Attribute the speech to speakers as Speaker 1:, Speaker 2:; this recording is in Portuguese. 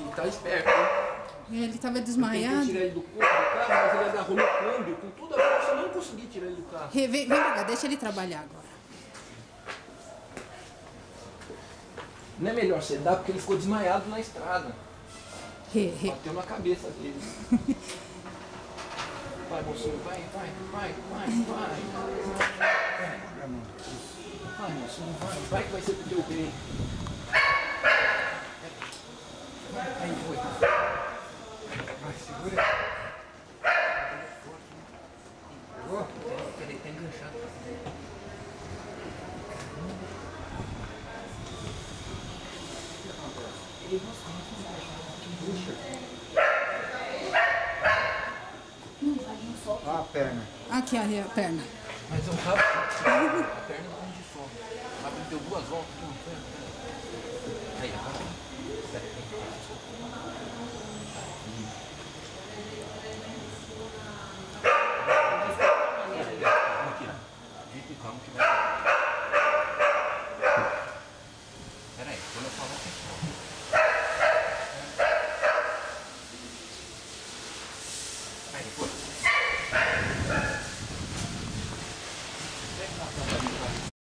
Speaker 1: Ele tá esperto, hein?
Speaker 2: Ele tava
Speaker 1: Eu
Speaker 2: desmaiado.
Speaker 1: tentei tirar ele do carro, mas ele agarrou no câmbio com toda a força, eu não consegui tirar ele do carro.
Speaker 2: Vem pra cá, deixa ele trabalhar agora.
Speaker 1: Não é melhor sedar porque ele ficou desmaiado na estrada.
Speaker 2: Rê.
Speaker 1: Bateu na cabeça dele. Vai, mocinho, vai. Vai, mocinho, vai que vai ser pro teu bem. Aí, foi.
Speaker 3: Vai, segura. Pegou?
Speaker 1: Ele tá enganchado.
Speaker 3: Ó a perna.
Speaker 2: Aqui, a perna.
Speaker 1: Mas eu tava. A perna não de fome. Mas ele deu 2 voltas aqui no pé. Aí, agora. Aqui. Calma que vai. Peraí, quando eu falar assim. Aí, foi.